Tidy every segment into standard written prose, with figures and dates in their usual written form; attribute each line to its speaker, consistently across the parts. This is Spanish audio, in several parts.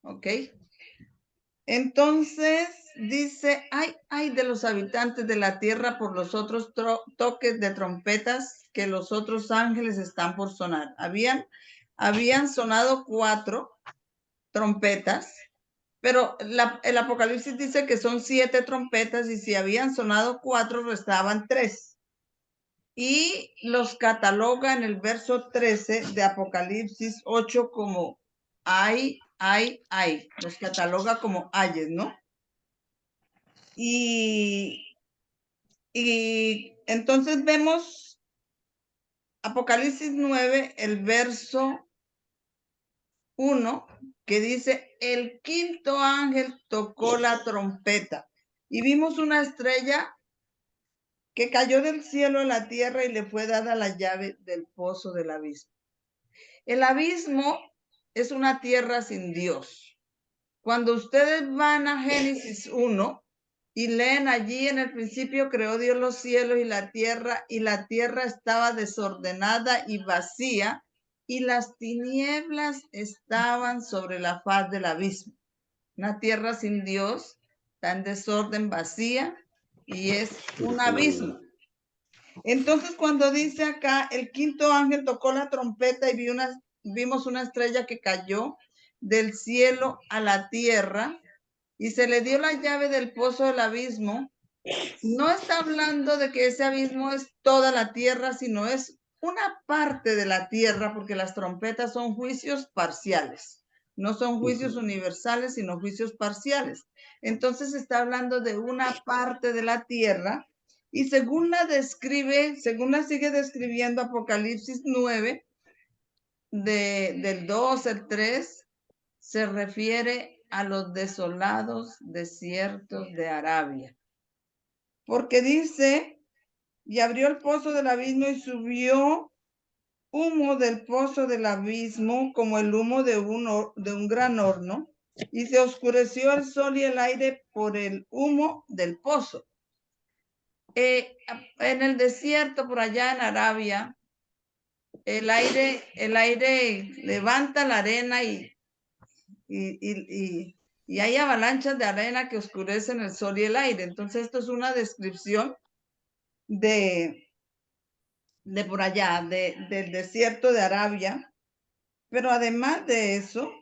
Speaker 1: ¿ok? Entonces dice, ay de los habitantes de la tierra por los otros toques de trompetas que los otros ángeles están por sonar. Habían sonado 4 trompetas, pero el Apocalipsis dice que son 7 trompetas y si habían sonado 4, restaban 3. Y los cataloga en el verso 13 de Apocalipsis 8 como ay. Los cataloga como ayes, ¿no? Y entonces vemos Apocalipsis 9, el verso 1, que dice, el quinto ángel tocó la trompeta y vimos una estrella que cayó del cielo a la tierra y le fue dada la llave del pozo del abismo. El abismo es una tierra sin Dios. Cuando ustedes van a Génesis 1 y leen allí, en el principio creó Dios los cielos y la tierra estaba desordenada y vacía, y las tinieblas estaban sobre la faz del abismo. Una tierra sin Dios, está en desorden, vacía, y es un abismo. Entonces, cuando dice acá, el quinto ángel tocó la trompeta y vimos una estrella que cayó del cielo a la tierra y se le dio la llave del pozo del abismo. No está hablando de que ese abismo es toda la tierra, sino es una parte de la tierra, porque las trompetas son juicios parciales. No son juicios universales, sino juicios parciales. Entonces está hablando de una parte de la tierra. Y según la sigue describiendo Apocalipsis 9, del 2 al 3, se refiere a los desolados desiertos de Arabia. Porque dice, y abrió el pozo del abismo y subió humo del pozo del abismo como el humo de un gran horno, y se oscureció el sol y el aire por el humo del pozo. En el desierto, por allá en Arabia, el aire levanta la arena y hay avalanchas de arena que oscurecen el sol y el aire. Entonces, esto es una descripción de por allá, del desierto de Arabia. Pero además de eso,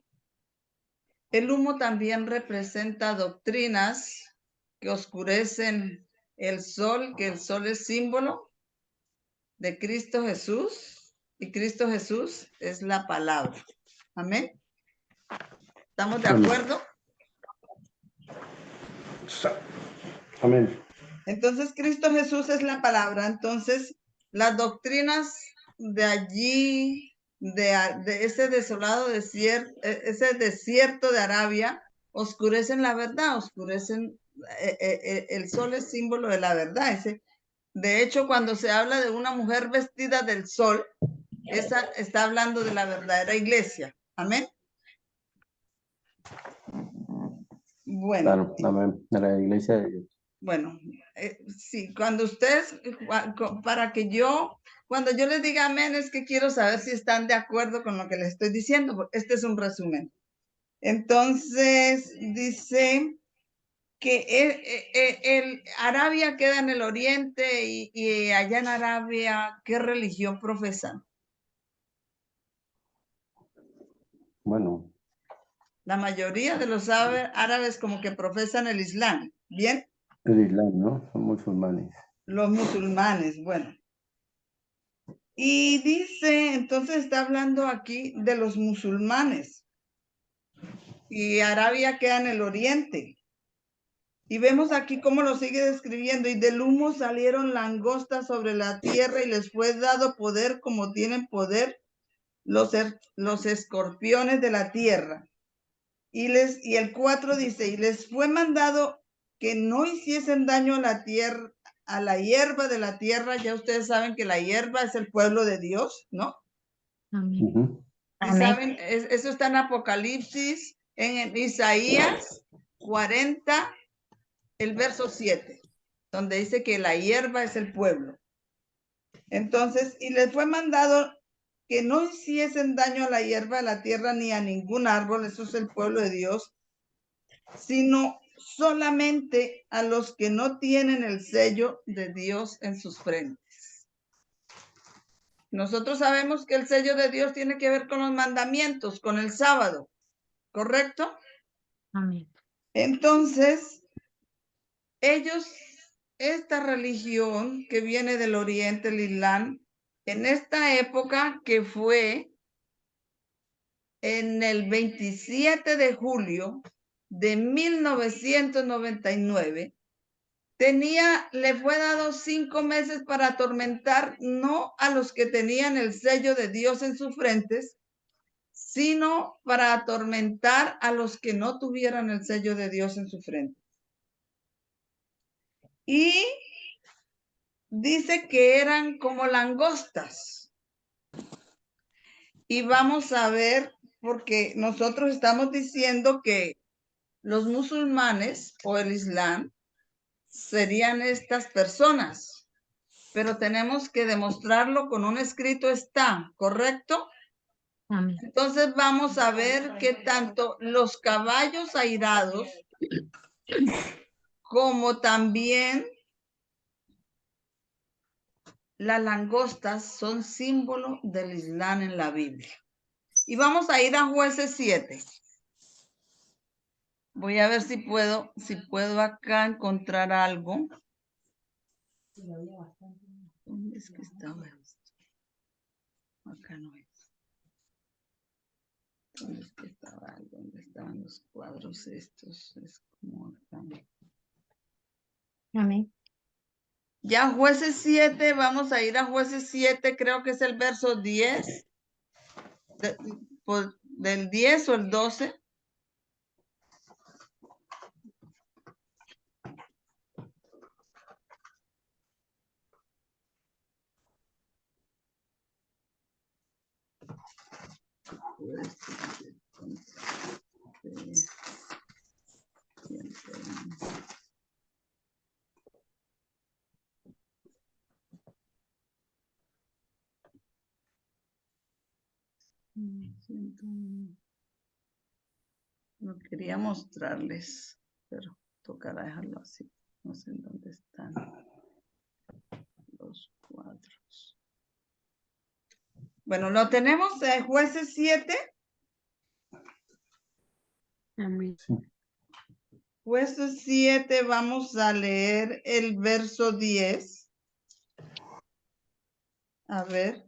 Speaker 1: el humo también representa doctrinas que oscurecen el sol, que el sol es símbolo de Cristo Jesús, y Cristo Jesús es la palabra. Amén. ¿Estamos de acuerdo?
Speaker 2: Amén.
Speaker 1: Entonces, Cristo Jesús es la palabra. Entonces, las doctrinas de allí, de ese desolado desierto, ese desierto de Arabia, oscurecen la verdad, oscurecen, el sol es símbolo de la verdad. De hecho, cuando se habla de una mujer vestida del sol, esa está hablando de la verdadera iglesia. Amén. Bueno.
Speaker 2: Claro, amén. De la iglesia de Dios.
Speaker 1: Bueno, sí, cuando ustedes, cuando yo les diga amén, es que quiero saber si están de acuerdo con lo que les estoy diciendo, porque este es un resumen. Entonces, dice que el Arabia queda en el oriente y allá en Arabia, ¿qué religión profesan?
Speaker 2: Bueno.
Speaker 1: La mayoría de los árabes como que profesan el Islam, ¿bien?
Speaker 2: El Islam, ¿no? Son musulmanes.
Speaker 1: Los musulmanes, bueno. Y dice, entonces está hablando aquí de los musulmanes. Y Arabia queda en el oriente. Y vemos aquí cómo lo sigue describiendo. Y del humo salieron langostas sobre la tierra y les fue dado poder como tienen poder los escorpiones de la tierra. Y el 4 dice, y les fue mandado que no hiciesen daño a la tierra, a la hierba de la tierra. Ya ustedes saben que la hierba es el pueblo de Dios, ¿no?
Speaker 3: Amén.
Speaker 1: ¿Y saben? Eso está en Apocalipsis, en Isaías 40, el verso 7, donde dice que la hierba es el pueblo. Entonces, y les fue mandado que no hiciesen daño a la hierba de la tierra ni a ningún árbol, eso es el pueblo de Dios, sino solamente a los que no tienen el sello de Dios en sus frentes. Nosotros sabemos que el sello de Dios tiene que ver con los mandamientos, con el sábado, ¿correcto?
Speaker 3: Amén.
Speaker 1: Entonces, ellos, esta religión que viene del oriente, el Islam, en esta época que fue en el 27 de julio de 1999, le fue dado 5 meses para atormentar no a los que tenían el sello de Dios en sus frentes, sino para atormentar a los que no tuvieran el sello de Dios en su frente. Y dice que eran como langostas. Y vamos a ver, porque nosotros estamos diciendo que los musulmanes o el Islam serían estas personas, pero tenemos que demostrarlo con un escrito está, ¿correcto?
Speaker 3: Amén.
Speaker 1: Entonces vamos a ver que tanto los caballos airados como también las langostas son símbolo del Islam en la Biblia. Y vamos a ir a Jueces 7. Voy a ver si puedo acá encontrar algo. ¿Dónde es que estaba esto? Acá no es. ¿Dónde es que estaba? ¿Dónde estaban los cuadros estos? Es como acá.
Speaker 3: Amén.
Speaker 1: Ya Jueces 7, vamos a ir a Jueces 7, creo que es el verso 10. Del 10 o el 12. No quería mostrarles, pero tocará dejarlo así. No sé en dónde están los cuadros. Bueno, lo tenemos en Jueces 7.
Speaker 3: Amén.
Speaker 2: Sí.
Speaker 1: Jueces 7, vamos a leer el verso 10. A ver.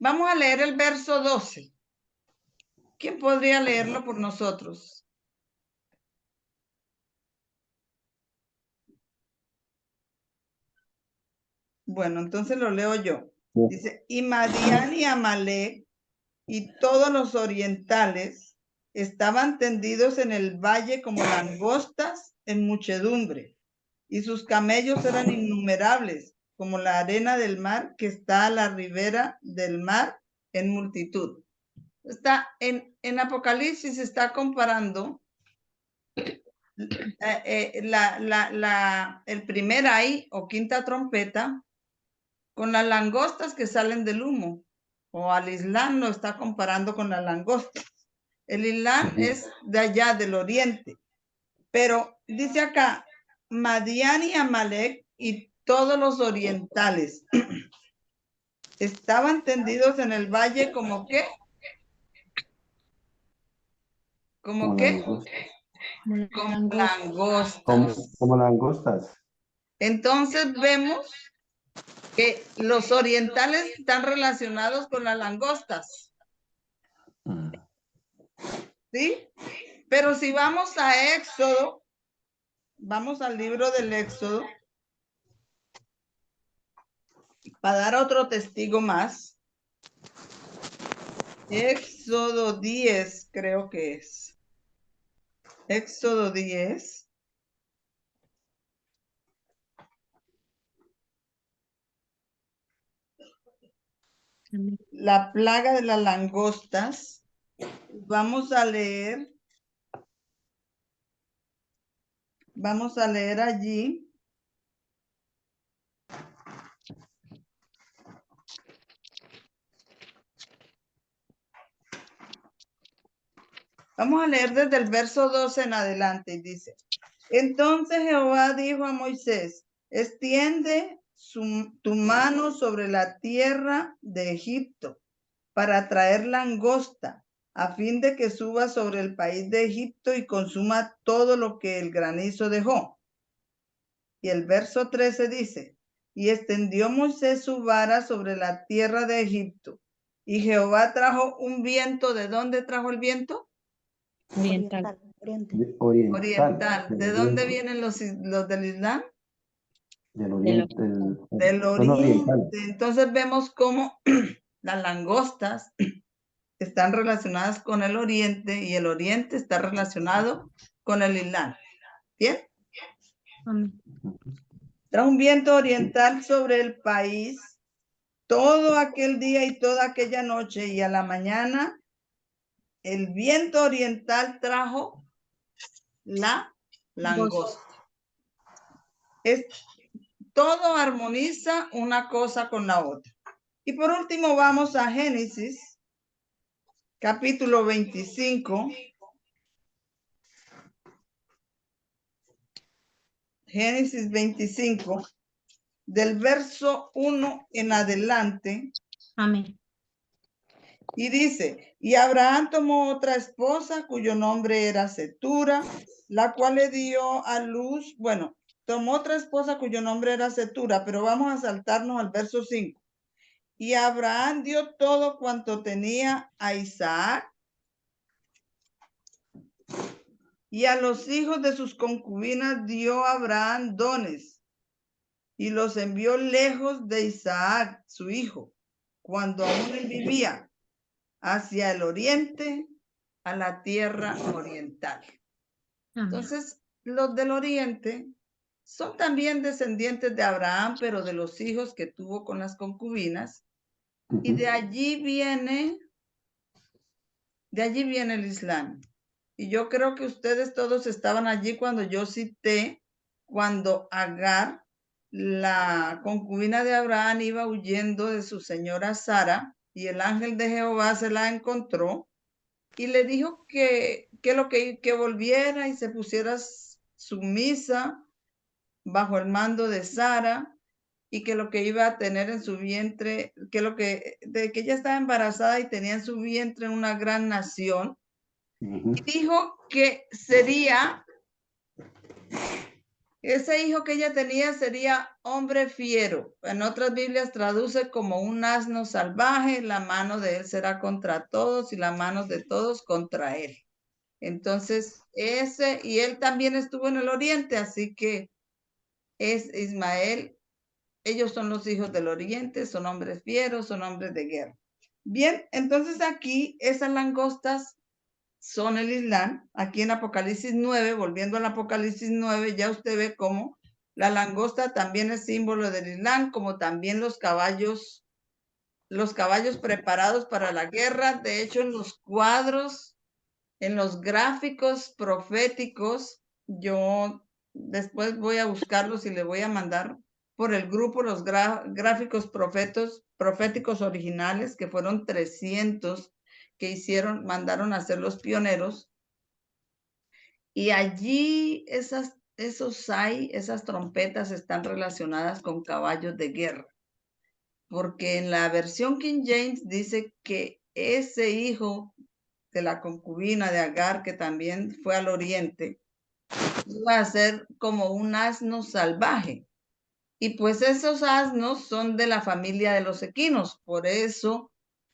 Speaker 1: Vamos a leer el verso 12. ¿Quién podría leerlo por nosotros? Bueno, entonces lo leo yo.
Speaker 2: Sí.
Speaker 1: Dice, y Madián y Amalek y todos los orientales estaban tendidos en el valle como langostas en muchedumbre, y sus camellos eran innumerables, como la arena del mar que está a la ribera del mar en multitud. Está en Apocalipsis, está comparando el primer ay o quinta trompeta con las langostas que salen del humo, o al Islam lo está comparando con las langostas. El Islam es de allá del oriente, pero dice acá Madián y Amalek y todos los orientales estaban tendidos en el valle como qué, como qué, como langostas.
Speaker 2: Como langostas.
Speaker 1: Entonces vemos que los orientales están relacionados con las langostas, ¿sí? Pero si vamos a Éxodo, vamos al libro del Éxodo, para dar otro testigo más. Éxodo 10, creo que es. Éxodo 10.
Speaker 3: Amén.
Speaker 1: la plaga de las langostas. Vamos a leer allí. Vamos a leer desde el verso 12 en adelante y dice: Entonces Jehová dijo a Moisés: extiende tu mano sobre la tierra de Egipto para traer langosta, a fin de que suba sobre el país de Egipto y consuma todo lo que el granizo dejó. Y el verso 13 dice: y extendió Moisés su vara sobre la tierra de Egipto, y Jehová trajo un viento. ¿De dónde trajo el viento?
Speaker 3: Oriental.
Speaker 1: Oriental. ¿De dónde vienen los del Islam?
Speaker 2: Del
Speaker 3: Del
Speaker 2: oriente.
Speaker 1: Del
Speaker 2: Son orientales.
Speaker 1: oriente. Entonces vemos cómo las langostas están relacionadas con el oriente y el oriente está relacionado con el Islam. ¿Bien?
Speaker 3: Amén.
Speaker 1: Trae un viento oriental sobre el país todo aquel día y toda aquella noche, y a la mañana el viento oriental trajo la langosta. Todo armoniza una cosa con la otra. Y por último vamos a Génesis, capítulo 25. Génesis 25, del verso 1 en adelante.
Speaker 3: Amén.
Speaker 1: Y dice: y Abraham tomó otra esposa cuyo nombre era Cetura, la cual le dio a luz. Bueno, tomó otra esposa cuyo nombre era Cetura, pero vamos a saltarnos al verso 5. Y Abraham dio todo cuanto tenía a Isaac y a los hijos de sus concubinas dio Abraham dones y los envió lejos de Isaac, su hijo, cuando aún él vivía, hacia el oriente, a la tierra oriental.
Speaker 3: Amén.
Speaker 1: Entonces, los del oriente son también descendientes de Abraham, pero de los hijos que tuvo con las concubinas. Y de allí viene el Islam. Y yo creo que ustedes todos estaban allí cuando yo cité, cuando Agar, la concubina de Abraham, iba huyendo de su señora Sara, y el ángel de Jehová se la encontró y le dijo que volviera y se pusiera sumisa bajo el mando de Sara, y que lo que iba a tener en su vientre, de que ella estaba embarazada y tenía en su vientre una gran nación. Y dijo que ese hijo que ella tenía sería hombre fiero. En otras Biblias traduce como un asno salvaje, la mano de él será contra todos y la mano de todos contra él. Entonces, y él también estuvo en el oriente, así que es Ismael. Ellos son los hijos del oriente, son hombres fieros, son hombres de guerra. Bien, entonces aquí esas langostas son el Islam. Aquí en Apocalipsis 9, volviendo al Apocalipsis 9, ya usted ve cómo la langosta también es símbolo del Islam, como también los caballos preparados para la guerra. De hecho, en los cuadros, en los gráficos proféticos, yo después voy a buscarlos y le voy a mandar por el grupo los gráficos proféticos originales, que fueron 300 que mandaron a hacer los pioneros. Y allí esas trompetas están relacionadas con caballos de guerra, porque en la versión King James dice que ese hijo de la concubina de Agar, que también fue al oriente, iba a ser como un asno salvaje. Y pues esos asnos son de la familia de los equinos. Por eso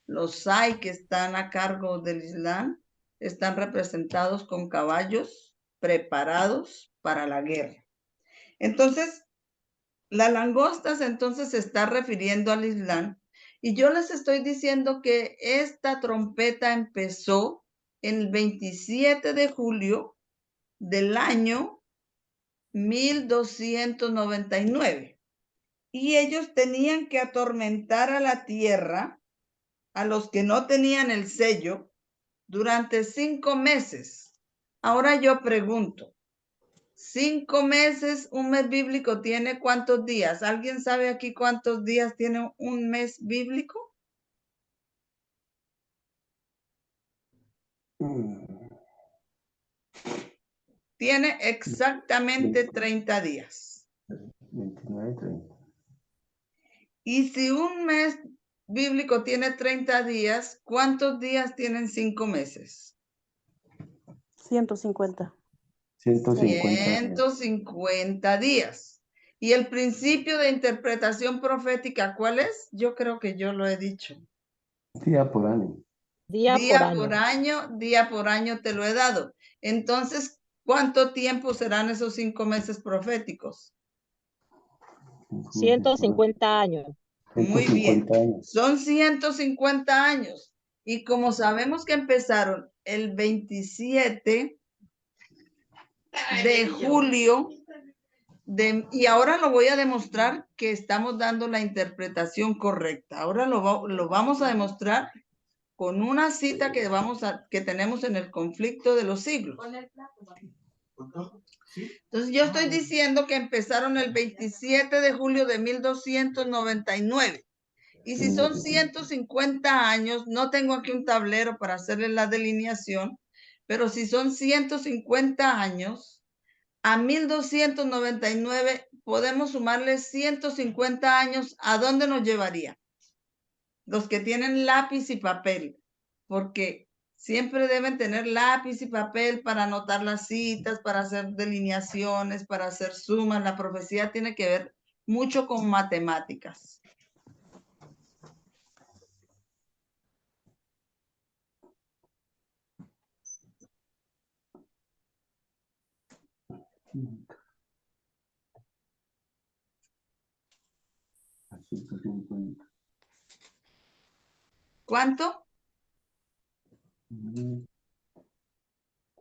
Speaker 1: los Sai que están a cargo del Islam están representados con caballos preparados para la guerra. Entonces, la langostas entonces se está refiriendo al Islam. Y yo les estoy diciendo que esta trompeta empezó el 27 de julio del año 1299. Y ellos tenían que atormentar a la tierra a los que no tenían el sello durante 5 meses. Ahora yo pregunto, 5 meses, un mes bíblico tiene ¿cuántos días? ¿Alguien sabe aquí cuántos días tiene un mes bíblico? Tiene exactamente 30 días.
Speaker 2: 29, 30.
Speaker 1: Y si un mes bíblico tiene 30 días, ¿cuántos días tienen 5 meses?
Speaker 4: 150.
Speaker 2: 150.
Speaker 1: 150 días. ¿Y el principio de interpretación profética cuál es? Yo creo que yo lo he dicho.
Speaker 2: Día por año.
Speaker 4: Día por año.
Speaker 1: Día por año te lo he dado. Entonces, ¿cuánto tiempo serán esos 5 meses proféticos?
Speaker 4: 150 años.
Speaker 1: Muy bien.
Speaker 2: 150 años.
Speaker 1: Son 150 años. Y como sabemos que empezaron el 27 de julio, y ahora lo voy a demostrar que estamos dando la interpretación correcta. Ahora lo vamos a demostrar con una cita que tenemos en el conflicto de los siglos. Entonces yo estoy diciendo que empezaron el 27 de julio de 1299. Y si son 150 años, no tengo aquí un tablero para hacerle la delineación, pero si son 150 años, a 1299 podemos sumarle 150 años. ¿A dónde nos llevaría? Los que tienen lápiz y papel, porque siempre deben tener lápiz y papel para anotar las citas, para hacer delineaciones, para hacer sumas. La profecía tiene que ver mucho con matemáticas. ¿Cuánto?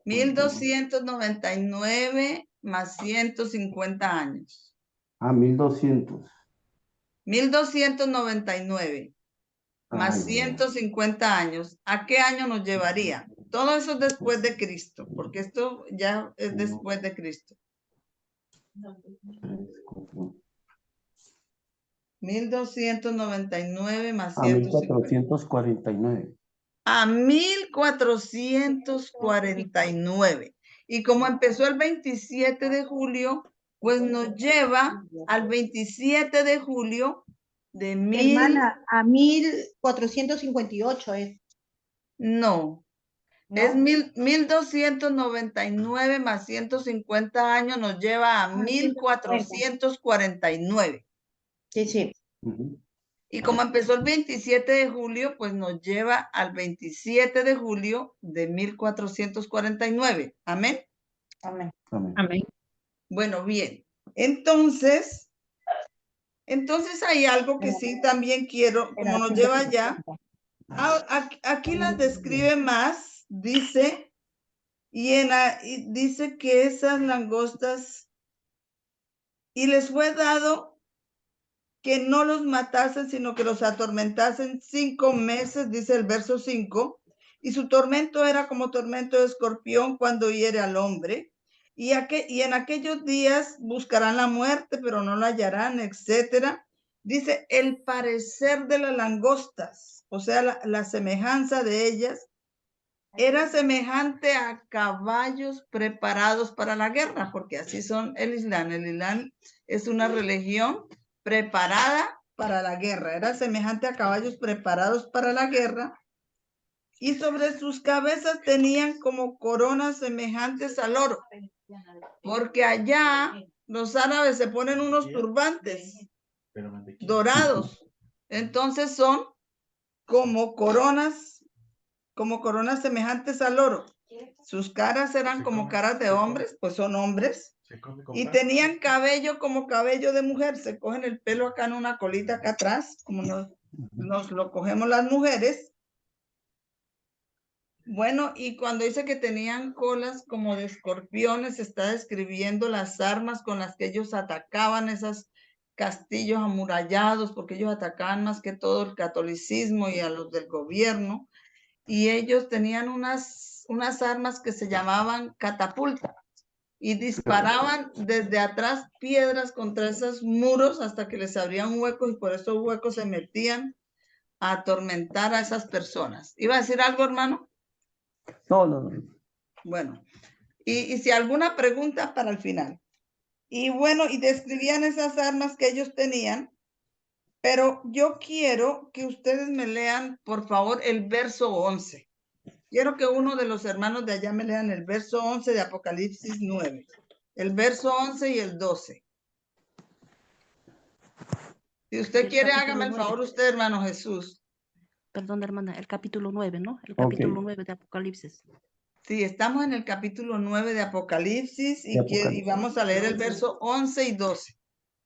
Speaker 1: 1299 más 150 años.
Speaker 2: 1200.
Speaker 1: 1299 más 150 años. ¿A qué año nos llevaría? Todo eso es después de Cristo, porque esto ya es después de Cristo. 1299 más 150.
Speaker 2: 1449.
Speaker 1: A 1449. Y como empezó el 27 de julio, pues nos lleva al 27 de julio de
Speaker 5: Hermana, a 1458 es.
Speaker 1: No,
Speaker 5: ¿no?
Speaker 1: es 1299 más 150 años nos lleva a 1449.
Speaker 5: Sí, sí.
Speaker 1: Y como empezó el 27 de julio, pues nos lleva al 27 de julio de 1449. Amén.
Speaker 5: Amén.
Speaker 3: Amén.
Speaker 1: Bueno, bien. Entonces hay algo que sí también quiero, como nos lleva allá. Aquí las describe más, dice, y dice que esas langostas, y les fue dado que no los matasen, sino que los atormentasen 5 meses, dice el verso 5, y su tormento era como tormento de escorpión cuando hiere al hombre, y en aquellos días buscarán la muerte, pero no la hallarán, etcétera. Dice, el parecer de las langostas, o sea, la semejanza de ellas, era semejante a caballos preparados para la guerra, porque así son el Islam. El Islam es una religión preparada para la guerra. Era semejante a caballos preparados para la guerra. Y sobre sus cabezas tenían como coronas semejantes al oro. Porque allá los árabes se ponen unos turbantes dorados. Entonces son como coronas semejantes al oro. Sus caras eran como caras de hombres, pues son hombres. Y tenían cabello como cabello de mujer. Se cogen el pelo acá en una colita acá atrás, como nos lo cogemos las mujeres. Bueno, y cuando dice que tenían colas como de escorpiones, está describiendo las armas con las que ellos atacaban, esas castillos amurallados, porque ellos atacaban más que todo el catolicismo y a los del gobierno, y ellos tenían unas armas que se llamaban catapulta, y disparaban desde atrás piedras contra esos muros hasta que les abrían huecos, y por esos huecos se metían a atormentar a esas personas. ¿Iba a decir algo, hermano?
Speaker 2: No.
Speaker 1: Bueno, y si alguna pregunta para el final. Y bueno, y describían esas armas que ellos tenían, pero yo quiero que ustedes me lean, por favor, el verso 11. Quiero que uno de los hermanos de allá me lean el verso 11 de Apocalipsis 9. El verso 11 y el 12. Si usted
Speaker 6: Del
Speaker 1: quiere,
Speaker 6: capítulo
Speaker 1: hágame el
Speaker 6: 9.
Speaker 1: favor usted, hermano Jesús.
Speaker 6: Perdón, hermana, el capítulo 9, ¿no? El
Speaker 2: Ok.
Speaker 6: capítulo 9 de Apocalipsis.
Speaker 1: Sí, estamos en el capítulo 9 de Apocalipsis y,
Speaker 2: De Apocalipsis.
Speaker 1: y vamos a leer el verso 11 y 12.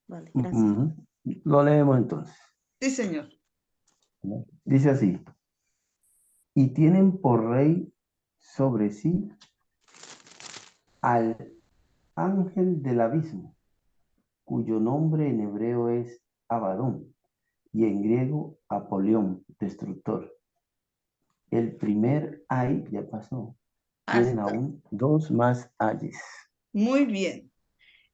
Speaker 6: Vale, gracias.
Speaker 2: Ujú. Lo leemos entonces.
Speaker 1: Sí, señor.
Speaker 2: Dice así. Y tienen por rey sobre sí al ángel del abismo, cuyo nombre en hebreo es Abadón y en griego Apolión, destructor. El primer ay ya pasó. Tienen
Speaker 1: Hasta.
Speaker 2: aún dos más ayes.
Speaker 1: Muy bien.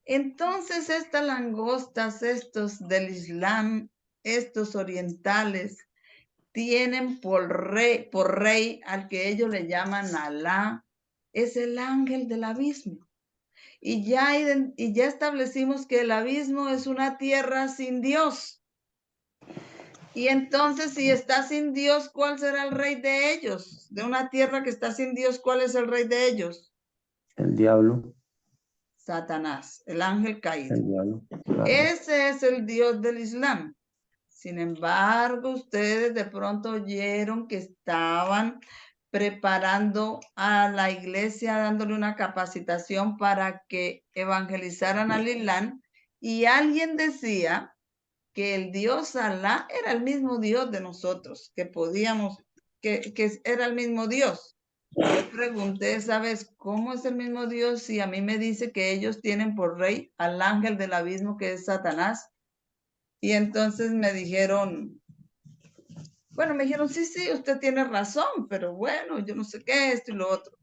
Speaker 1: Entonces, estas langostas, estos del Islam, estos orientales, tienen por rey al que ellos le llaman Alá, es el ángel del abismo. Y ya establecimos que el abismo es una tierra sin Dios. Y entonces, si está sin Dios, ¿cuál será el rey de ellos? De una tierra que está sin Dios, ¿cuál es el rey de ellos?
Speaker 2: El diablo.
Speaker 1: Satanás, el ángel caído.
Speaker 2: El diablo. Claro.
Speaker 1: Ese es el Dios del Islam. Sin embargo, ustedes de pronto oyeron que estaban preparando a la iglesia, dándole una capacitación para que evangelizaran al Islam, y alguien decía que el Dios Alá era el mismo Dios de nosotros, que era el mismo Dios. Yo pregunté esa vez, ¿cómo es el mismo Dios si a mí me dice que ellos tienen por rey al ángel del abismo que es Satanás? Y entonces me dijeron, sí, usted tiene razón, pero bueno, yo no sé qué, esto y lo otro.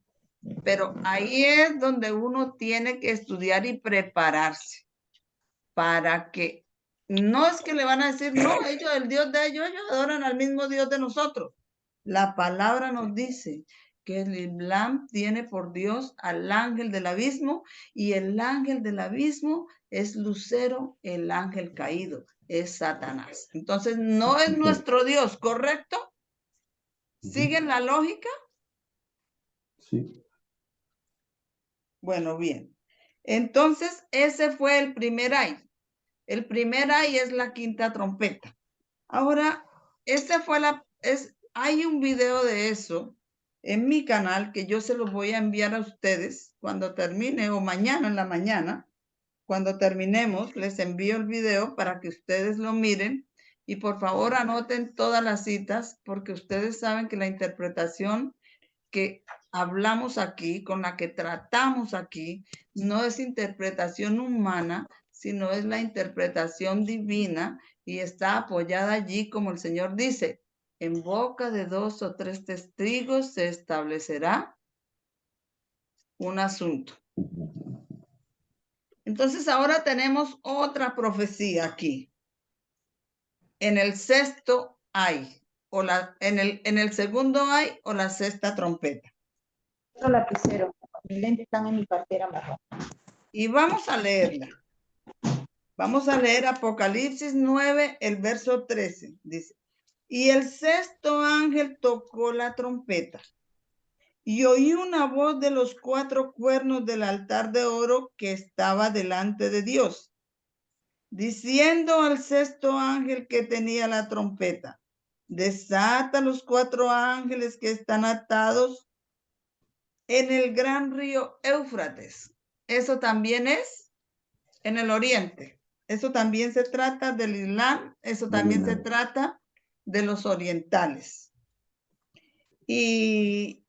Speaker 1: Pero ahí es donde uno tiene que estudiar y prepararse para que, no es que le van a decir, no, ellos, el Dios de ellos adoran al mismo Dios de nosotros. La palabra nos dice que el Islam tiene por Dios al ángel del abismo, y el ángel del abismo es Lucero, el ángel caído, es Satanás. Entonces, no es nuestro Dios, ¿correcto? ¿Siguen la lógica?
Speaker 2: Sí.
Speaker 1: Bueno, bien. Entonces, ese fue el primer ay. El primer ay es la quinta trompeta. Ahora, hay un video de eso en mi canal que yo se los voy a enviar a ustedes cuando termine, o mañana en la mañana. Cuando terminemos, les envío el video para que ustedes lo miren, y por favor anoten todas las citas, porque ustedes saben que la interpretación que hablamos aquí, con la que tratamos aquí, no es interpretación humana, sino es la interpretación divina, y está apoyada allí, como el Señor dice, en boca de 2 o 3 testigos se establecerá un asunto. Entonces ahora tenemos otra profecía aquí. En el sexto ay, en el segundo ay, o la sexta trompeta.
Speaker 5: Otro lapicero. Mis lentes están en mi cartera marrón.
Speaker 1: Y vamos a leerla. Vamos a leer Apocalipsis 9, el verso 13. Dice, y el sexto ángel tocó la trompeta, y oí una voz de los 4 cuernos del altar de oro que estaba delante de Dios, diciendo al sexto ángel que tenía la trompeta, desata los 4 ángeles que están atados en el gran río Éufrates. Eso también es en el oriente. Eso también se trata del Islam, eso también se trata de los orientales. Y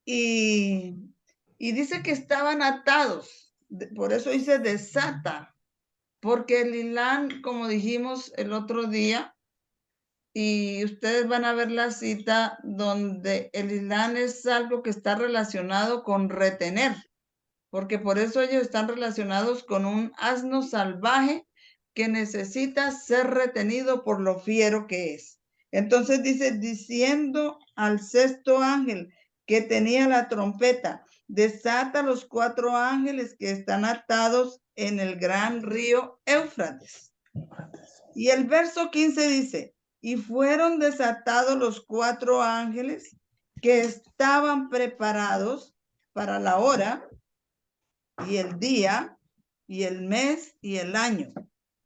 Speaker 1: dice que estaban atados, por eso dice desata porque el Ilán, como dijimos el otro día, y ustedes van a ver la cita donde el Ilán es algo que está relacionado con retener, porque por eso ellos están relacionados con un asno salvaje que necesita ser retenido por lo fiero que es. Entonces dice, diciendo al sexto ángel que tenía la trompeta, desata los 4 ángeles que están atados en el gran río Éufrates. Y el verso 15 dice, y fueron desatados los 4 ángeles que estaban preparados para la hora y el día y el mes y el año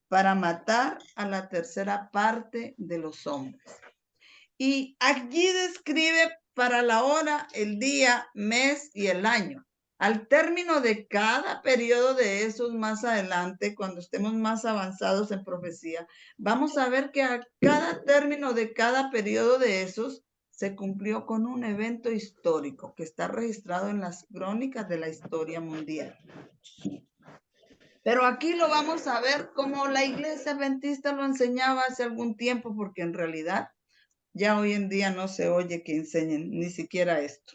Speaker 1: para matar a la tercera parte de los hombres. Y allí describe para la hora, el día, mes y el año. Al término de cada periodo de esos más adelante, cuando estemos más avanzados en profecía, vamos a ver que a cada término de cada periodo de esos se cumplió con un evento histórico que está registrado en las crónicas de la historia mundial. Pero aquí lo vamos a ver como la iglesia adventista lo enseñaba hace algún tiempo, porque en realidad ya hoy en día no se oye que enseñen ni siquiera esto.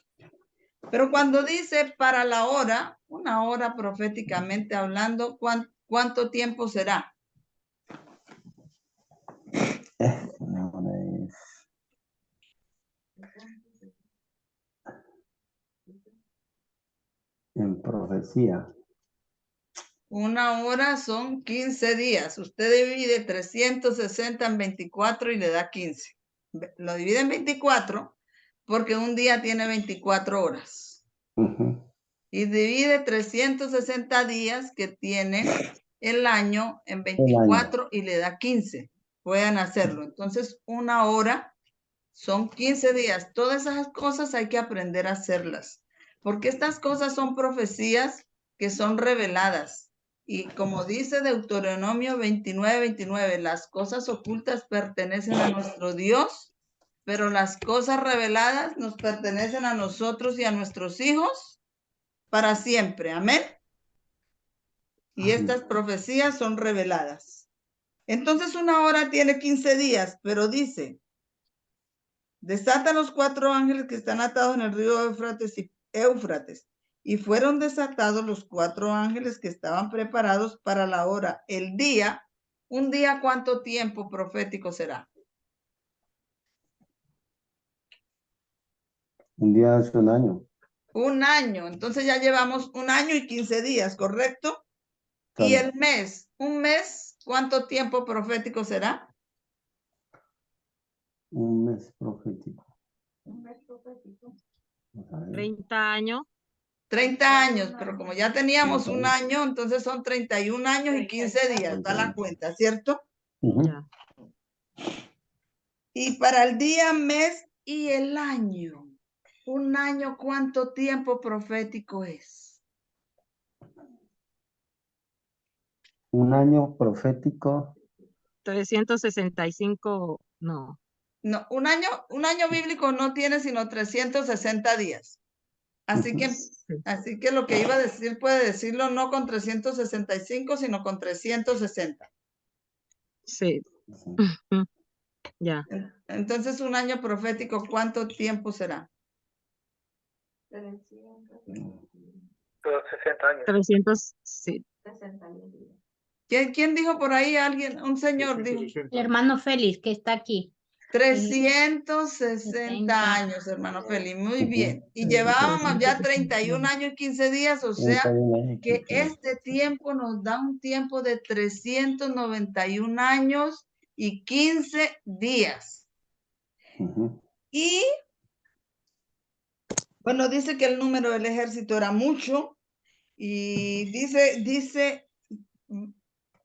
Speaker 1: Pero cuando dice para la hora, una hora proféticamente hablando, ¿cuánto tiempo será?
Speaker 2: Una hora es... En profecía.
Speaker 1: Una hora son 15 días. Usted divide 360 en 24 y le da 15. Lo divide en 24 porque un día tiene 24 horas. Y divide 360 días que tiene el año en 24 y le da 15. Pueden hacerlo. Entonces, una hora son 15 días. Todas esas cosas hay que aprender a hacerlas. Porque estas cosas son profecías que son reveladas. Y como dice Deuteronomio 29:29, las cosas ocultas pertenecen a nuestro Dios, pero las cosas reveladas nos pertenecen a nosotros y a nuestros hijos para siempre. Amén. Y estas profecías son reveladas. Entonces una hora tiene 15 días, pero dice, desata los 4 ángeles que están atados en el río Éufrates. Y fueron desatados los 4 ángeles que estaban preparados para la hora, el día. Un día, ¿cuánto tiempo profético será?
Speaker 2: Un día es un año.
Speaker 1: Un año. Entonces ya llevamos 1 año y 15 días, ¿correcto? Y el mes, un mes, ¿cuánto tiempo profético será?
Speaker 2: Un mes profético.
Speaker 1: Un mes profético.
Speaker 4: 30 años.
Speaker 1: 30 años, pero como ya teníamos 1 año, entonces son 31 años y 15 días, da la cuenta, ¿cierto?
Speaker 4: Ya.
Speaker 1: Y para el día, mes y el año. 1 año, ¿cuánto tiempo profético es?
Speaker 2: Un año profético.
Speaker 4: 365, no.
Speaker 1: No, un año bíblico no tiene sino 360 días. Así que lo que iba a decir puede decirlo no con 365, sino con 360.
Speaker 4: Sí. Ya.
Speaker 1: Entonces, un año profético, ¿cuánto tiempo será?
Speaker 7: 60 años.
Speaker 4: 300, sí.
Speaker 1: ¿Quién dijo por ahí? Alguien, un señor dijo.
Speaker 3: El hermano Félix, que está aquí.
Speaker 1: 360 años, hermano Félix. Muy bien. Y llevábamos ya 31 años y 15 días, o sea que este tiempo nos da un tiempo de 391 años y 15 días. Y bueno, dice que el número del ejército era mucho y dice,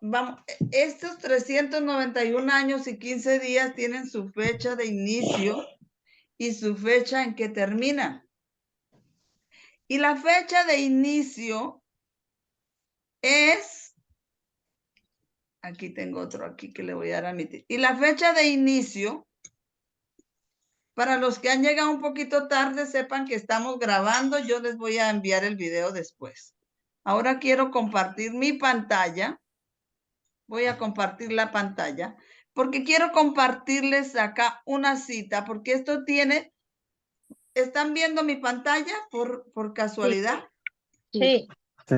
Speaker 1: vamos, estos 391 años y 15 días tienen su fecha de inicio y su fecha en que termina. Y la fecha de inicio es, aquí tengo otro aquí que le voy a dar a mi tío. Y la fecha de inicio, para los que han llegado un poquito tarde, sepan que estamos grabando. Yo les voy a enviar el video después. Ahora quiero compartir mi pantalla Voy a compartir la pantalla porque quiero compartirles acá una cita porque esto tiene, ¿están viendo mi pantalla por casualidad?
Speaker 3: Sí.
Speaker 2: Sí.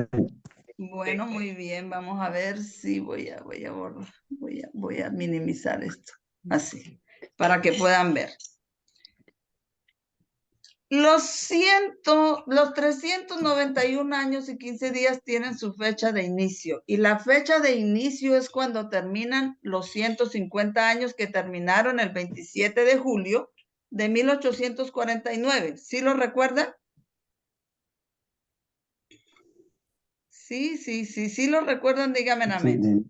Speaker 1: Bueno, muy bien, vamos a ver si voy a borrar, voy a minimizar esto, así, para que puedan ver. Los 391 años y 15 días tienen su fecha de inicio y la fecha de inicio es cuando terminan los 150 años que terminaron el 27 de julio de 1849. ¿Sí lo recuerdan? Sí lo recuerdan, díganme amén.
Speaker 2: Sí,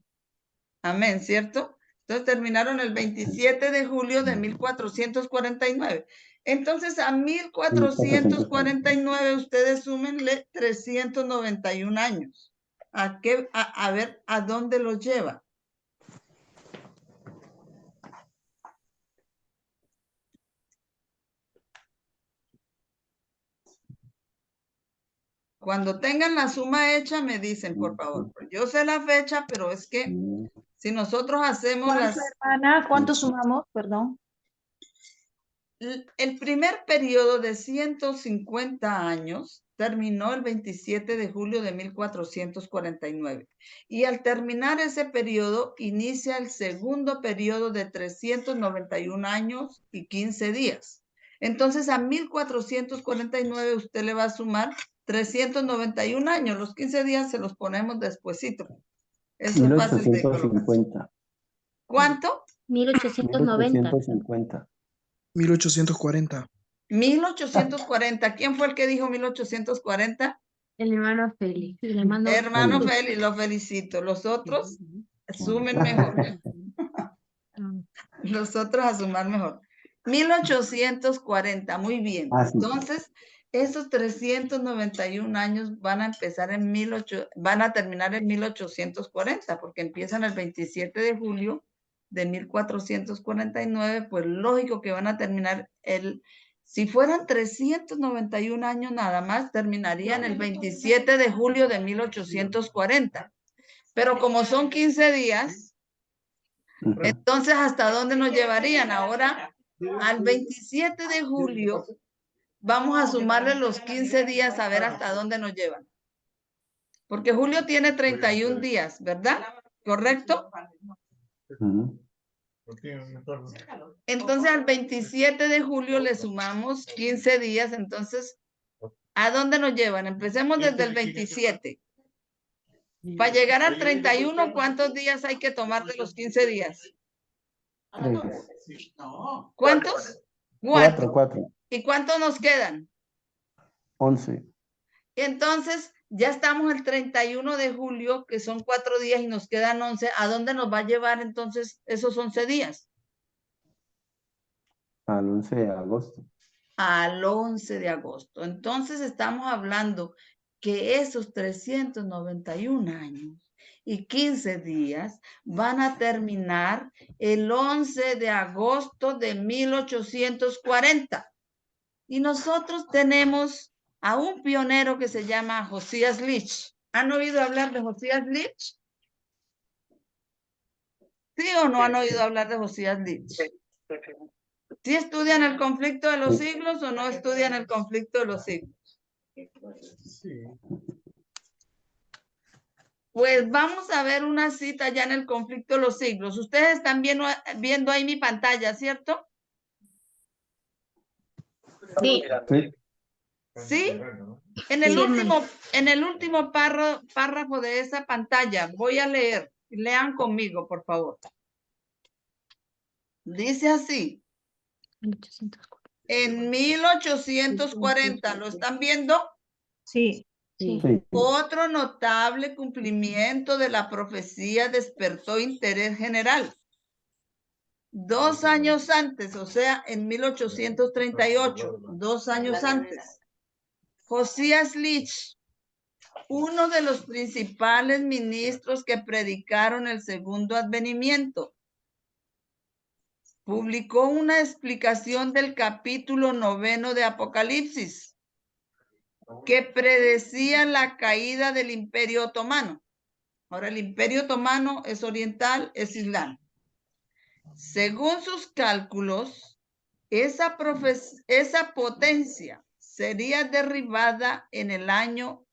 Speaker 1: Amén, ¿cierto? Entonces terminaron el 27 de julio de 1449. Entonces a 1449 ustedes súmenle 391 años. ¿A qué? A ver, ¿a dónde los lleva? Cuando tengan la suma hecha, me dicen, por favor. Yo sé la fecha, pero es que si nosotros hacemos
Speaker 5: ¿Cuánto, hermana? ¿Cuánto sumamos? Perdón.
Speaker 1: el primer periodo de 150 años terminó el 27 de julio de 1449. Y al terminar ese periodo, inicia el segundo periodo de 391 años y 15 días. Entonces, a 1449 usted le va a sumar 391 años. Los 15 días se los ponemos despuesito. Eso es fácil de colocar.
Speaker 2: 1850.
Speaker 1: ¿Cuánto?
Speaker 3: 1890.
Speaker 2: 1850.
Speaker 7: 1840.
Speaker 1: 1840. ¿Quién fue el que dijo 1840?
Speaker 3: El hermano Félix.
Speaker 1: Hermano Félix, lo felicito. Los otros sumen mejor. Los otros a sumar mejor. 1840, muy bien.
Speaker 2: Ah, sí.
Speaker 1: Entonces, esos 391 años van a empezar en van a terminar en 1840, porque empiezan el 27 de julio de 1449, pues lógico que van a terminar si fueran 391 años nada más, terminarían el 27 de julio de 1840. Pero como son 15 días, entonces, ¿hasta dónde nos llevarían? Ahora, al 27 de julio, vamos a sumarle los 15 días a ver hasta dónde nos llevan. Porque julio tiene 31 días, ¿verdad? ¿Correcto? Entonces, al 27 de julio le sumamos 15 días. Entonces, ¿a dónde nos llevan? Empecemos desde el 27. Para llegar al 31, ¿cuántos días hay que tomar de los 15 días?
Speaker 2: 3.
Speaker 1: ¿Cuántos?
Speaker 2: 4.
Speaker 1: ¿Y cuántos nos quedan?
Speaker 2: 11.
Speaker 1: Entonces, ya estamos el 31 de julio, que son 4 días y nos quedan 11. ¿A dónde nos va a llevar entonces esos 11 días?
Speaker 2: Al 11 de agosto.
Speaker 1: Al 11 de agosto. Entonces, estamos hablando que esos 391 años y 15 días van a terminar el 11 de agosto de 1840. Y nosotros tenemos a un pionero que se llama Josías Litch. ¿Han oído hablar de Josías Litch? ¿Sí o no han oído hablar de Josías Litch? ¿Sí estudian el conflicto de los siglos o no estudian el conflicto de los siglos?
Speaker 7: Sí.
Speaker 1: Pues vamos a ver una cita ya en el conflicto de los siglos. Ustedes están viendo ahí mi pantalla, ¿cierto?
Speaker 3: Sí.
Speaker 1: ¿Sí? En el último párrafo de esa pantalla, voy a leer. Lean conmigo, por favor. Dice así.
Speaker 3: 1840.
Speaker 1: En 1840, ¿lo están viendo?
Speaker 5: Sí.
Speaker 3: Sí.
Speaker 2: Sí.
Speaker 1: Otro notable cumplimiento de la profecía despertó interés general. 2 años antes, o sea, en 1838, 2 años antes, Josías Litch, uno de los principales ministros que predicaron el segundo advenimiento, publicó una explicación del capítulo 9 de Apocalipsis que predecía la caída del Imperio Otomano. Ahora el Imperio Otomano es oriental, es Islam. Según sus cálculos, esa potencia sería derribada en el año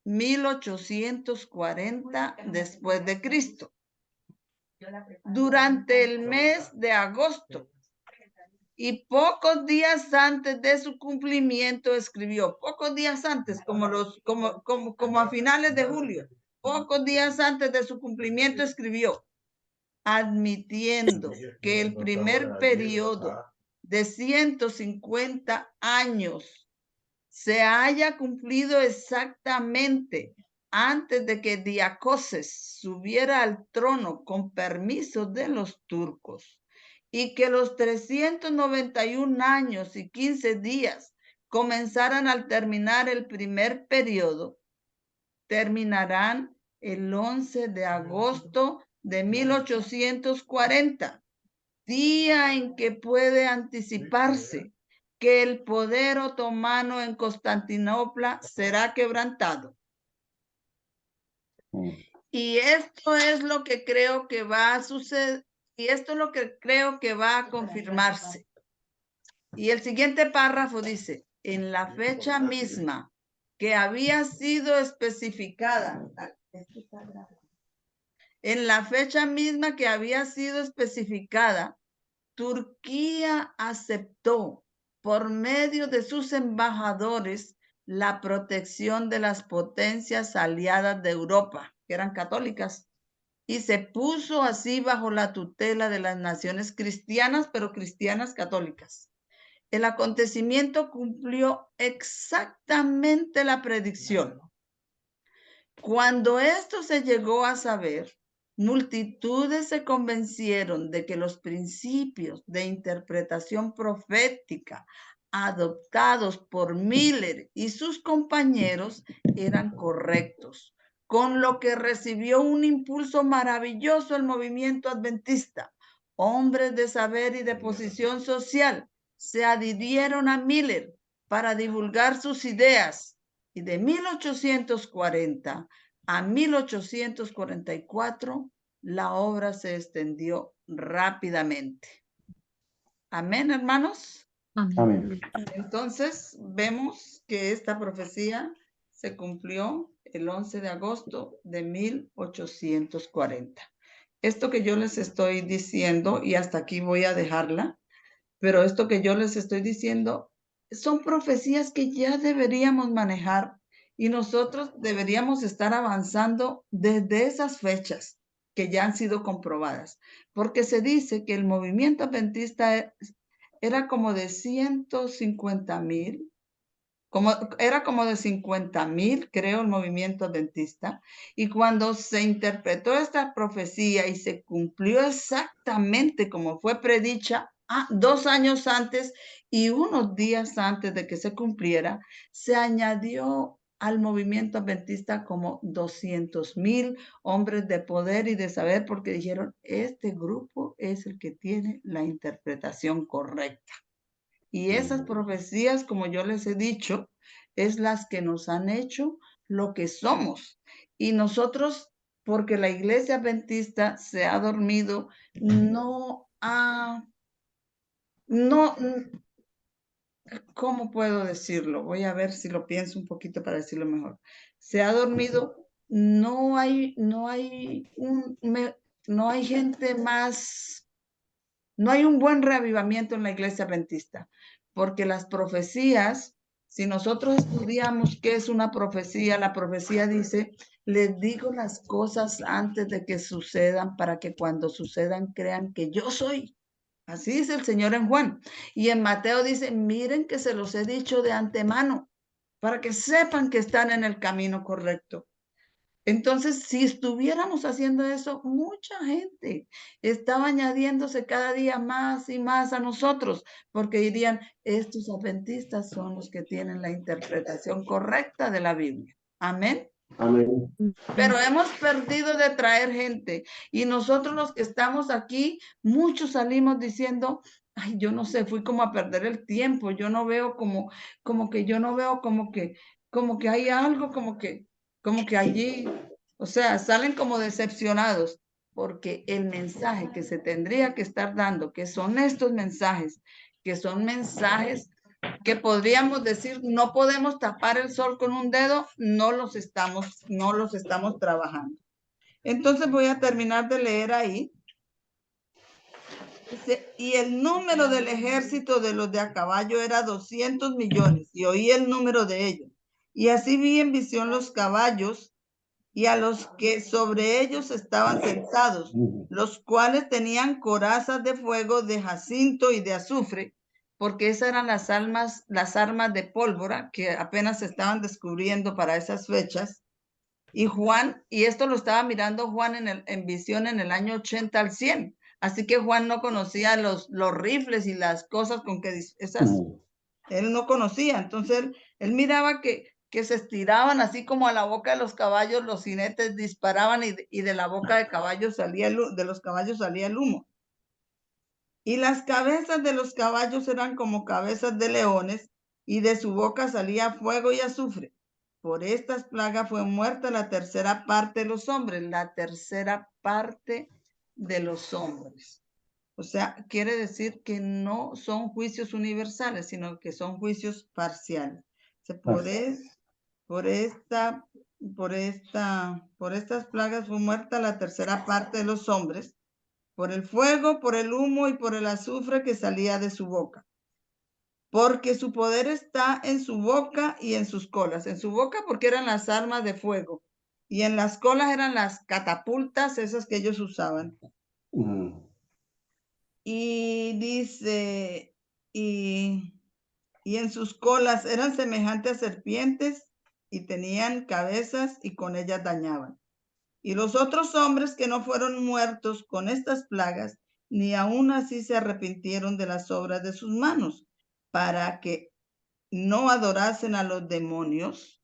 Speaker 1: 1840 después de Cristo, durante el mes de agosto. Y pocos días antes de su cumplimiento escribió, pocos días antes, como a finales de julio, pocos días antes de su cumplimiento escribió, admitiendo que el primer periodo de 150 años se haya cumplido exactamente antes de que Diacoses subiera al trono con permiso de los turcos, y que los 391 años y 15 días comenzaran al terminar el primer periodo, terminarán el 11 de agosto de 1840, día en que puede anticiparse que el poder otomano en Constantinopla será quebrantado. Y esto es lo que creo que va a suceder, y esto es lo que creo que va a confirmarse. Y el siguiente párrafo dice, en la fecha misma que había sido especificada, Turquía aceptó por medio de sus embajadores la protección de las potencias aliadas de Europa, que eran católicas, y se puso así bajo la tutela de las naciones cristianas, pero cristianas católicas. El acontecimiento cumplió exactamente la predicción. Cuando esto se llegó a saber, multitudes se convencieron de que los principios de interpretación profética adoptados por Miller y sus compañeros eran correctos, con lo que recibió un impulso maravilloso el movimiento adventista. Hombres de saber y de posición social se adhirieron a Miller para divulgar sus ideas, y de 1840 a 1844 la obra se extendió rápidamente. Amén, hermanos.
Speaker 2: Amén.
Speaker 1: Entonces vemos que esta profecía se cumplió el 11 de agosto de 1840. Esto que yo les estoy diciendo, y hasta aquí voy a dejarla, pero esto que yo les estoy diciendo son profecías que ya deberíamos manejar, y nosotros deberíamos estar avanzando desde esas fechas que ya han sido comprobadas, porque se dice que el movimiento adventista era como de 150,000, era como de 50,000, creo, el movimiento adventista. Y cuando se interpretó esta profecía y se cumplió exactamente como fue predicha 2 años antes y unos días antes de que se cumpliera, se añadió al movimiento adventista como 200,000 hombres de poder y de saber, porque dijeron, este grupo es el que tiene la interpretación correcta. Y esas profecías, como yo les he dicho, es las que nos han hecho lo que somos. Y nosotros, porque la iglesia adventista se ha dormido, ¿cómo puedo decirlo? Voy a ver si lo pienso un poquito para decirlo mejor. Se ha dormido, no hay gente más, no hay un buen reavivamiento en la iglesia adventista, porque las profecías, si nosotros estudiamos qué es una profecía, la profecía dice, les digo las cosas antes de que sucedan para que cuando sucedan crean que yo soy. Así dice el Señor en Juan. Y en Mateo dice, miren que se los he dicho de antemano, para que sepan que están en el camino correcto. Entonces, si estuviéramos haciendo eso, mucha gente estaba añadiéndose cada día más y más a nosotros, porque dirían, estos adventistas son los que tienen la interpretación correcta de la Biblia. Amén.
Speaker 2: Amén.
Speaker 1: Pero hemos perdido de traer gente, y nosotros los que estamos aquí, muchos salimos diciendo, ay, yo no sé, fui como a perder el tiempo, yo no veo como que yo no veo como que hay algo como que allí, O sea, salen como decepcionados porque el mensaje que se tendría que estar dando, que son estos mensajes, que son mensajes que podríamos decir, no podemos tapar el sol con un dedo, no los estamos trabajando. Entonces voy a terminar de leer ahí. Dice, y el número del ejército de los de a caballo era 200 millones, y oí el número de ellos. Y así vi en visión los caballos y a los que sobre ellos estaban sentados, los cuales tenían corazas de fuego, de jacinto y de azufre, porque esas eran las armas de pólvora que apenas se estaban descubriendo para esas fechas. Y Juan, y esto lo estaba mirando Juan en visión en el año 80 al 100. Así que Juan no conocía los rifles y las cosas con que él no conocía. Entonces él miraba que se estiraban así como a la boca de los caballos, los jinetes disparaban y de la boca de los caballos salía el humo. Y las cabezas de los caballos eran como cabezas de leones, y de su boca salía fuego y azufre. Por estas plagas fue muerta la tercera parte de los hombres, la tercera parte de los hombres. O sea, quiere decir que no son juicios universales, sino que son juicios parciales. Por estas plagas fue muerta la tercera parte de los hombres, por el fuego, por el humo y por el azufre que salía de su boca. Porque su poder está en su boca y en sus colas. En su boca porque eran las armas de fuego, y en las colas eran las catapultas, esas que ellos usaban. Y dice, y en sus colas eran semejantes a serpientes, y tenían cabezas, y con ellas dañaban. Y los otros hombres que no fueron muertos con estas plagas, ni aún así se arrepintieron de las obras de sus manos, para que no adorasen a los demonios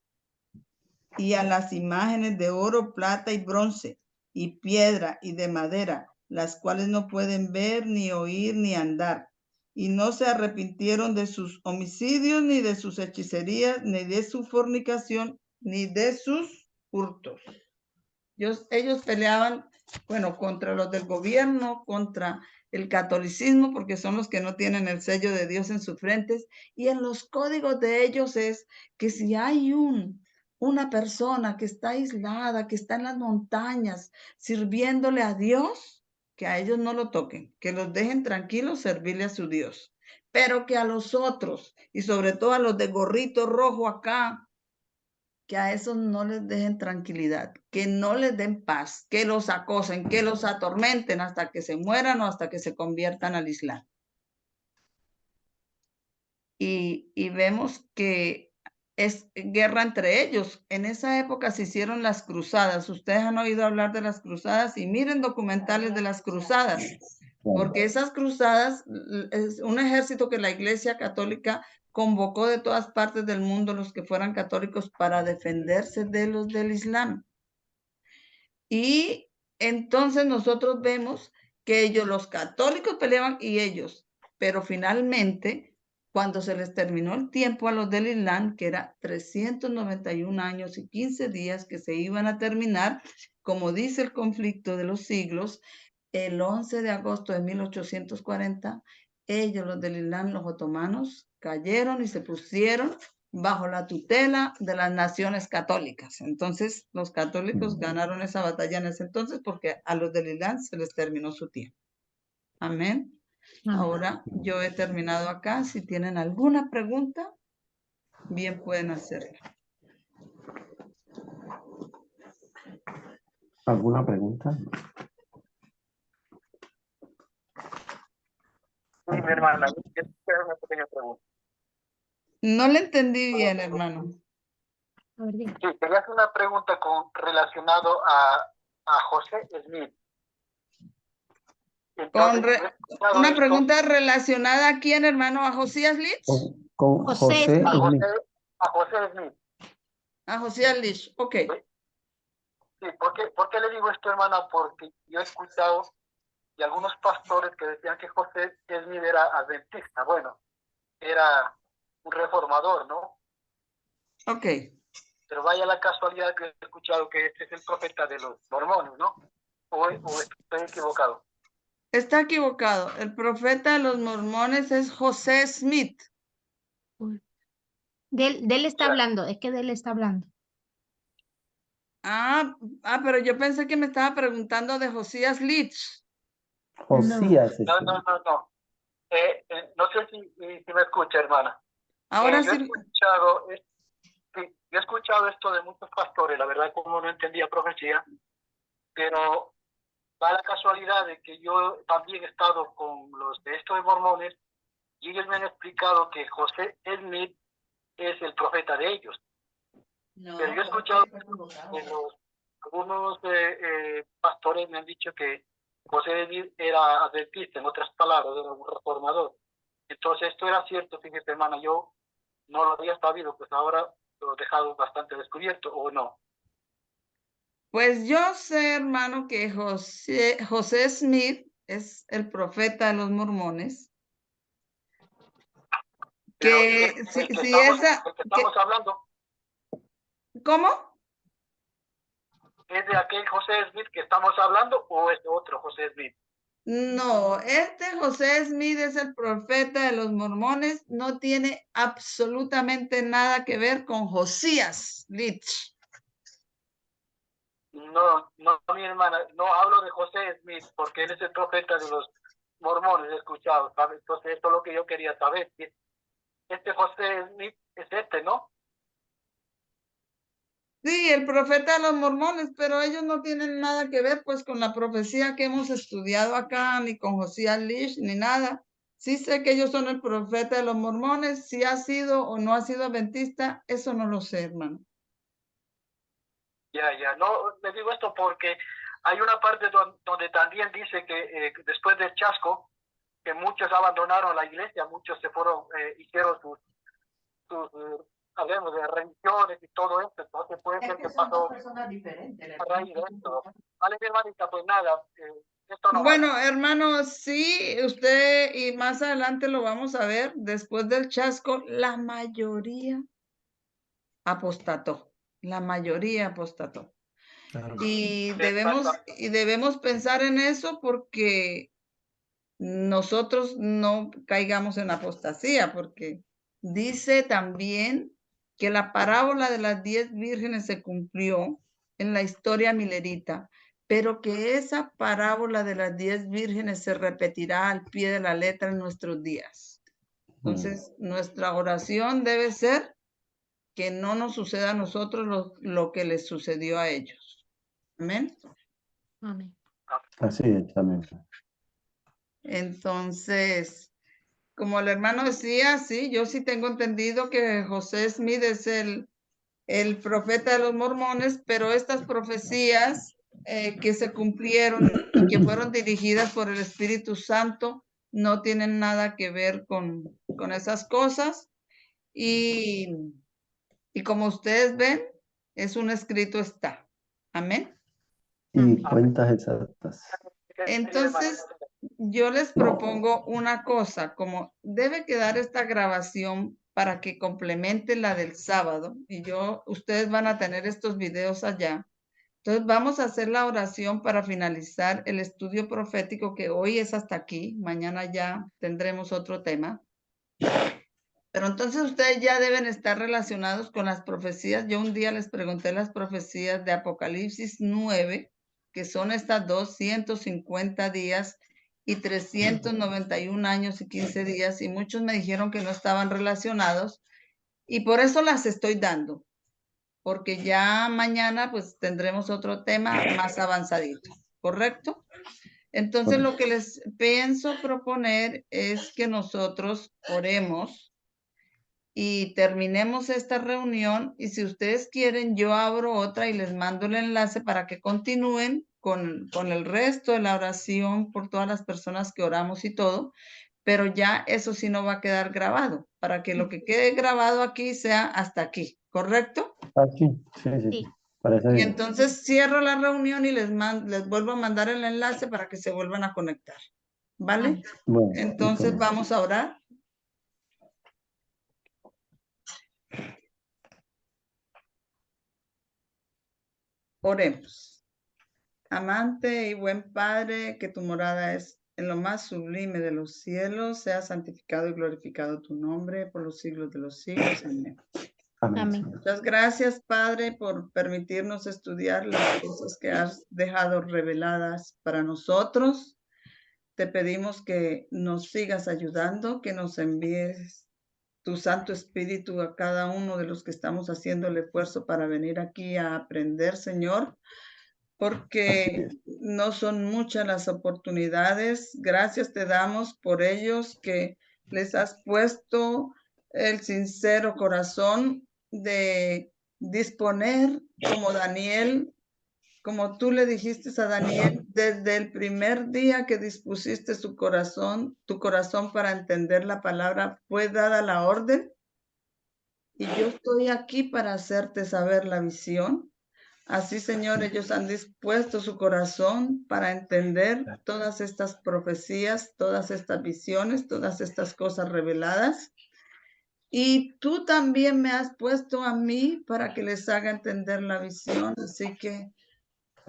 Speaker 1: y a las imágenes de oro, plata y bronce, y piedra y de madera, las cuales no pueden ver, ni oír, ni andar. Y no se arrepintieron de sus homicidios, ni de sus hechicerías, ni de su fornicación, ni de sus hurtos. Ellos peleaban, bueno, contra los del gobierno, contra el catolicismo, porque son los que no tienen el sello de Dios en sus frentes. Y en los códigos de ellos es que si hay una persona que está aislada, que está en las montañas, sirviéndole a Dios, que a ellos no lo toquen, que los dejen tranquilos servirle a su Dios. Pero que a los otros, y sobre todo a los de gorrito rojo acá, que a esos no les dejen tranquilidad, que no les den paz, que los acosen, que los atormenten hasta que se mueran o hasta que se conviertan al Islam. Y vemos que es guerra entre ellos. En esa época se hicieron las cruzadas. Ustedes han oído hablar de las cruzadas, y miren documentales de las cruzadas, porque esas cruzadas es un ejército que la Iglesia Católica convocó de todas partes del mundo, los que fueran católicos, para defenderse de los del Islam. Y entonces nosotros vemos que ellos, los católicos, peleaban y ellos, pero finalmente, cuando se les terminó el tiempo a los del Islam, que era 391 años y 15 días que se iban a terminar, como dice el conflicto de los siglos, el 11 de agosto de 1840, ellos, los del Islam, los otomanos, cayeron y se pusieron bajo la tutela de las naciones católicas. Entonces, los católicos ganaron esa batalla en ese entonces porque a los del Islam se les terminó su tiempo. Amén. Ahora yo he terminado acá. Si tienen alguna pregunta, bien pueden hacerla.
Speaker 2: ¿Alguna pregunta?
Speaker 8: Sí, mi hermana, yo quiero una pequeña pregunta.
Speaker 1: No le entendí bien, hermano.
Speaker 3: A ver, diga.
Speaker 8: Sí, quería hacer una pregunta relacionado a José Smith. Entonces,
Speaker 1: Una pregunta relacionada a quién, hermano, a Josías Litz.
Speaker 2: Con
Speaker 3: José
Speaker 2: José
Speaker 3: Smith.
Speaker 2: Smith.
Speaker 8: a José Smith.
Speaker 1: A Josías Litz, ok.
Speaker 8: Sí, ¿por qué le digo esto, hermana? Porque yo he escuchado de algunos pastores que decían que José Smith era adventista. Bueno, era un reformador, ¿no?
Speaker 1: Ok.
Speaker 8: pero vaya la casualidad que he escuchado que este es el profeta de los mormones, ¿no? ¿O estoy equivocado?
Speaker 1: Está equivocado. El profeta de los mormones es José Smith.
Speaker 3: De él está
Speaker 8: Ya.
Speaker 3: hablando, es que de él está hablando.
Speaker 1: Pero yo pensé que me estaba preguntando de Josías Litch.
Speaker 2: Josías es
Speaker 8: No. No sé si me escucha, hermana.
Speaker 1: Ahora
Speaker 8: Yo he
Speaker 1: sí,
Speaker 8: escuchado, sí, yo he escuchado esto de muchos pastores, la verdad como no entendía profecía, pero da la casualidad de que yo también he estado con los de estos mormones y ellos me han explicado que José Smith es el profeta de ellos. Pero yo he escuchado que algunos pastores me han dicho que José Smith era adventista, en otras palabras, era un reformador. Entonces esto era cierto, fíjese, hermana, yo no lo había sabido, pues ahora lo he dejado bastante descubierto, ¿o no?
Speaker 1: pues yo sé, hermano, que José Smith es el profeta de los mormones.
Speaker 8: Pero
Speaker 1: Que
Speaker 8: el
Speaker 1: si
Speaker 8: que
Speaker 1: esa,
Speaker 8: estamos hablando
Speaker 1: ¿cómo?
Speaker 8: ¿es de aquel José Smith que estamos hablando o es de otro José Smith?
Speaker 1: No, este José Smith es el profeta de los mormones, no tiene absolutamente nada que ver con Josías Litch.
Speaker 8: No, mi hermana, no hablo de José Smith porque él es el profeta de los mormones, he escuchado, ¿sabes? Entonces esto es lo que yo quería saber. Este José Smith es este, ¿no?
Speaker 1: Sí, el profeta de los mormones, pero ellos no tienen nada que ver pues con la profecía que hemos estudiado acá, ni con Josías Litch, ni nada. Sí sé que ellos son el profeta de los mormones, si ha sido o no ha sido adventista, eso no lo sé, hermano.
Speaker 8: Ya, no, le digo esto porque hay una parte donde también dice que después del chasco, que muchos abandonaron la iglesia, muchos se fueron, hicieron sus hablemos de religiones y todo esto, entonces puede ser que pasó a raíz de esto. Vale, mi hermanita, pues nada, esto no
Speaker 1: Bueno, hermano, sí, usted y más adelante lo vamos a ver, después del chasco, la mayoría apostató, la mayoría apostató.
Speaker 2: Claro.
Speaker 1: Y debemos pensar en eso porque nosotros no caigamos en apostasía, porque dice también que la parábola de las 10 vírgenes se cumplió en la historia milerita, pero que esa parábola de las 10 vírgenes se repetirá al pie de la letra en nuestros días. Entonces, nuestra oración debe ser que no nos suceda a nosotros lo que les sucedió a ellos. Amén.
Speaker 3: Amén.
Speaker 2: Así es, amén.
Speaker 1: Entonces, como el hermano decía, sí, yo sí tengo entendido que José Smith es el profeta de los mormones, pero estas profecías que se cumplieron y que fueron dirigidas por el Espíritu Santo no tienen nada que ver con esas cosas. Y como ustedes ven, es un escrito está. Amén.
Speaker 2: Y cuentas exactas.
Speaker 1: Entonces, yo les propongo una cosa, como debe quedar esta grabación para que complemente la del sábado, y ustedes van a tener estos videos allá. Entonces, vamos a hacer la oración para finalizar el estudio profético, que hoy es hasta aquí, mañana ya tendremos otro tema. Pero entonces ustedes ya deben estar relacionados con las profecías. Yo un día les pregunté las profecías de Apocalipsis 9, que son estas 250 días y 391 años y 15 días, y muchos me dijeron que no estaban relacionados, y por eso las estoy dando, porque ya mañana pues tendremos otro tema más avanzadito, ¿correcto? Entonces lo que les pienso proponer es que nosotros oremos y terminemos esta reunión, y si ustedes quieren yo abro otra y les mando el enlace para que continúen con el resto de la oración por todas las personas que oramos y todo, pero ya eso sí no va a quedar grabado, para que lo que quede grabado aquí sea hasta aquí, ¿correcto?
Speaker 2: Ah, sí, sí. Parece
Speaker 1: Y
Speaker 2: bien.
Speaker 1: entonces cierro la reunión y les vuelvo a mandar el enlace para que se vuelvan a conectar, ¿vale?
Speaker 2: Bueno,
Speaker 1: Entonces
Speaker 2: listo.
Speaker 1: vamos a orar. Oremos. Amante y buen Padre, que tu morada es en lo más sublime de los cielos, sea santificado y glorificado tu nombre por los siglos de los siglos. Amén.
Speaker 2: Amén.
Speaker 3: Amén.
Speaker 2: Señor.
Speaker 1: Muchas gracias, Padre, por permitirnos estudiar las cosas que has dejado reveladas para nosotros. Te pedimos que nos sigas ayudando, que nos envíes tu Santo Espíritu a cada uno de los que estamos haciendo el esfuerzo para venir aquí a aprender, Señor, porque no son muchas las oportunidades. Gracias te damos por ellos que les has puesto el sincero corazón de disponer como Daniel, como tú le dijiste a Daniel, desde el primer día que dispusiste su corazón, tu corazón para entender la palabra, fue dada la orden. Y yo estoy aquí para hacerte saber la visión. Así, Señor, ellos han dispuesto su corazón para entender todas estas profecías, todas estas visiones, todas estas cosas reveladas. Y tú también me has puesto a mí para que les haga entender la visión. Así que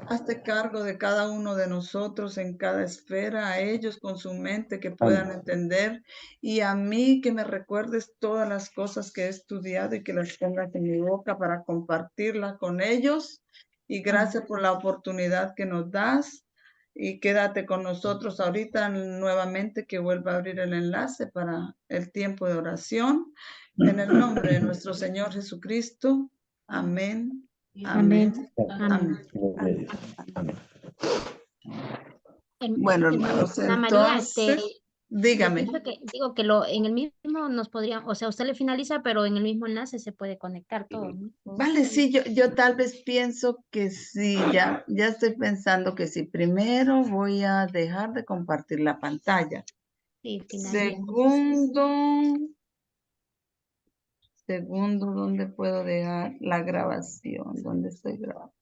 Speaker 1: hazte cargo de cada uno de nosotros en cada esfera, a ellos con su mente que puedan
Speaker 2: Amén.
Speaker 1: entender, y a mí que me recuerdes todas las cosas que he estudiado y que las pongas en mi boca para compartirlas con ellos. Y gracias por la oportunidad que nos das. Y quédate con nosotros ahorita nuevamente, que vuelva a abrir el enlace para el tiempo de oración. En el nombre de nuestro Señor Jesucristo. Amén. Amén.
Speaker 3: Amén.
Speaker 2: Gloria a Dios. Amén.
Speaker 1: Bueno, hermanos,
Speaker 3: Ana María,
Speaker 1: entonces,
Speaker 3: yo
Speaker 1: dígame.
Speaker 3: pienso que, digo que en el mismo nos podría, o sea, usted le finaliza, pero en el mismo enlace se puede conectar todo, ¿no?
Speaker 1: Vale, sí, yo tal vez pienso que sí, ya estoy pensando que sí. Primero voy a dejar de compartir la pantalla.
Speaker 3: Sí, finaliza.
Speaker 1: Segundo, ¿dónde puedo dejar la grabación? ¿Dónde estoy grabando?